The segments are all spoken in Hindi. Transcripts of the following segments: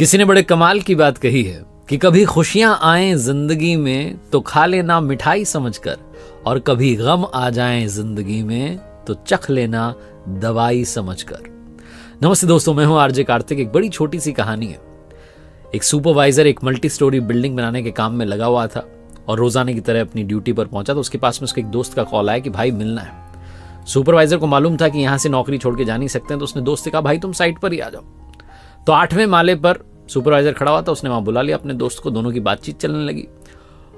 किसी ने बड़े कमाल की बात कही है कि कभी खुशियां आए जिंदगी में तो खा लेना मिठाई समझकर, और कभी गम आ जाए जिंदगी में तो चख लेना दवाई समझकर। नमस्ते दोस्तों, मैं हूं आरजे कार्तिक। एक बड़ी छोटी सी कहानी है। एक सुपरवाइजर एक मल्टी स्टोरी बिल्डिंग बनाने के काम में लगा हुआ था और रोजाने की तरह अपनी ड्यूटी पर पहुंचा तो उसके पास में उसके एक दोस्त का कॉल आया कि भाई मिलना है। सुपरवाइजर को मालूम था कि यहां से नौकरी छोड़ के जा नहीं सकते हैं, तो उसने दोस्त से कहा भाई तुम साइट पर ही आ जाओ। तो 8वें माले पर सुपरवाइजर खड़ा हुआ था, उसने वहां बुला लिया अपने दोस्त को। दोनों की बातचीत चलने लगी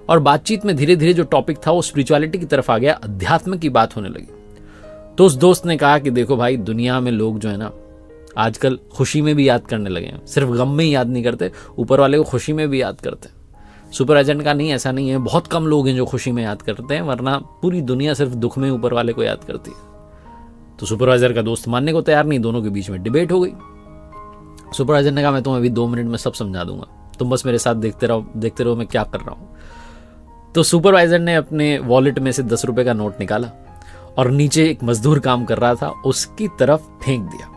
और बातचीत में धीरे धीरे जो टॉपिक था वो स्पिरिचुअलिटी की तरफ आ गया, अध्यात्म की बात होने लगी। तो उस दोस्त ने कहा कि देखो भाई, दुनिया में लोग जो है ना आजकल खुशी में भी याद करने लगे हैं, सिर्फ गम में ही याद नहीं करते, ऊपर वाले को खुशी में भी याद करते हैं। सुपरवाइजर ने कहा नहीं, ऐसा नहीं है, बहुत कम लोग हैं जो खुशी में याद करते हैं, वरना पूरी दुनिया सिर्फ दुख में ऊपर वाले को याद करती है। तो सुपरवाइजर का दोस्त मानने को तैयार नहीं, दोनों के बीच में डिबेट हो गई। सुपरवाइजर ने कहा मैं तुम्हें अभी 2 मिनट में सब समझा दूंगा, तुम बस मेरे साथ देखते रहो मैं क्या कर रहा हूं। तो सुपरवाइजर ने अपने वॉलेट में से 10 रुपए का नोट निकाला और नीचे एक मजदूर काम कर रहा था उसकी तरफ फेंक दिया।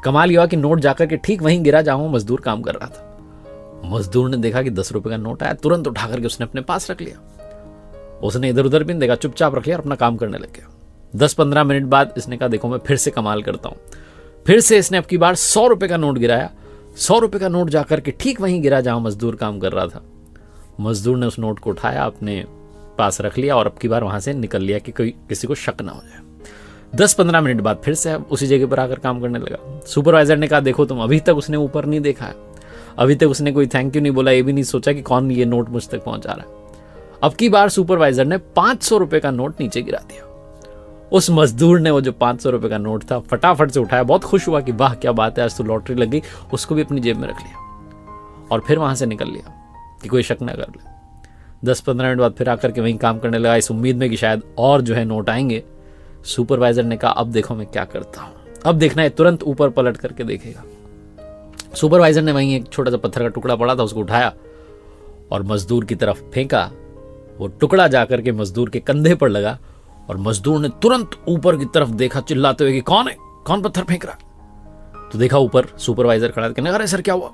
कमाल यह हुआ कि नोट जाकर के ठीक वहीं गिरा जहां मजदूर काम कर रहा था। मजदूर ने देखा कि 10 रुपए का नोट आया, तुरंत उठा करके उसने अपने पास रख लिया। उसने इधर उधर भी नहीं देखा, चुपचाप रख लिया और अपना काम करने लग गया। 10-15 मिनट बाद इसने कहा देखो मैं फिर से कमाल करता हूं। फिर से इसने अब की बार 100 रुपए का नोट गिराया। 100 रुपए का नोट जाकर के ठीक वहीं गिरा जहां मजदूर काम कर रहा था। मजदूर ने उस नोट को उठाया, अपने पास रख लिया और अब की बार वहां से निकल लिया कि कोई किसी को शक ना हो जाए। 10-15 मिनट बाद फिर से उसी जगह पर आकर काम करने लगा। सुपरवाइजर ने कहा देखो तुम, अभी तक उसने ऊपर नहीं देखा है, अभी तक उसने कोई थैंक यू नहीं बोला, ये भी नहीं सोचा कि कौन ये नोट मुझ तक पहुंचा रहा है। अब की बार सुपरवाइजर ने 500 रुपए का नोट नीचे गिरा दिया। उस मजदूर ने वो जो 500 रुपए का नोट था फटाफट से उठाया, बहुत खुश हुआ कि वाह क्या बात है, आज तो लॉटरी लग गई। उसको भी अपनी जेब में रख लिया और फिर वहां से निकल लिया कि कोई शक ना कर ले। 10-15 मिनट बाद फिर आकर के वहीं काम करने लगा, इस उम्मीद में कि शायद और जो है नोट आएंगे। सुपरवाइजर ने कहा अब देखो मैं क्या करता हूं, अब देखना है, तुरंत ऊपर पलट करके देखेगा। सुपरवाइजर ने वहीं एक छोटा सा पत्थर का टुकड़ा पड़ा था, उसको उठाया और मजदूर की तरफ फेंका। वो टुकड़ा जाकर के मजदूर के कंधे पर लगा और मजदूर ने तुरंत ऊपर की तरफ देखा, चिल्लाते हुए कि कौन है, कौन पत्थर फेंक रहा है। तो देखा ऊपर सुपरवाइजर खड़ा था, कहने अरे सर क्या हुआ।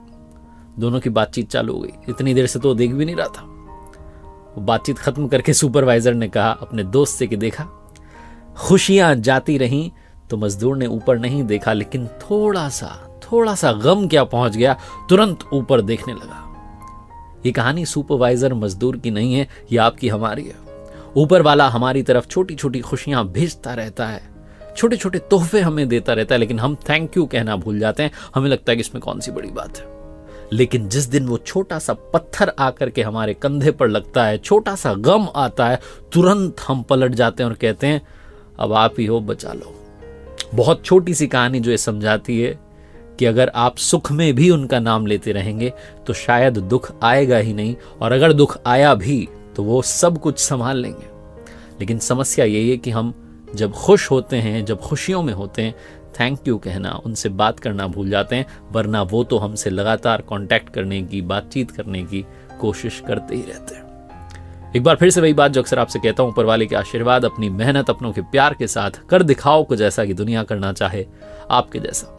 दोनों की बातचीत चालू हो गई। इतनी देर से तो देख भी नहीं रहा था। वो बातचीत खत्म करके सुपरवाइजर ने कहा अपने दोस्त से कि देखा, खुशियां जाती रहीं तो मजदूर ने ऊपर नहीं देखा, लेकिन थोड़ा सा गम क्या पहुंच गया, तुरंत ऊपर देखने लगा। ये कहानी सुपरवाइजर मजदूर की नहीं है, ये आपकी हमारी है। ऊपर वाला हमारी तरफ छोटी छोटी खुशियां भेजता रहता है, छोटे छोटे तोहफे हमें देता रहता है, लेकिन हम थैंक यू कहना भूल जाते हैं। हमें लगता है कि इसमें कौन सी बड़ी बात है। लेकिन जिस दिन वो छोटा सा पत्थर आकर के हमारे कंधे पर लगता है, छोटा सा गम आता है, तुरंत हम पलट जाते हैं और कहते हैं अब आप ही हो, बचा लो। बहुत छोटी सी कहानी जो ये समझाती है कि अगर आप सुख में भी उनका नाम लेते रहेंगे तो शायद दुख आएगा ही नहीं, और अगर दुख आया भी तो वो सब कुछ संभाल लेंगे। लेकिन समस्या यही है कि हम जब खुश होते हैं, जब खुशियों में होते हैं, थैंक यू कहना, उनसे बात करना भूल जाते हैं, वरना वो तो हमसे लगातार कांटेक्ट करने की, बातचीत करने की कोशिश करते ही रहते हैं। एक बार फिर से वही बात जो अक्सर आपसे कहता हूं, ऊपर वाले के आशीर्वाद, अपनी मेहनत, अपनों के प्यार के साथ कर दिखाओ कुछ ऐसा कि दुनिया करना चाहे आपके जैसा।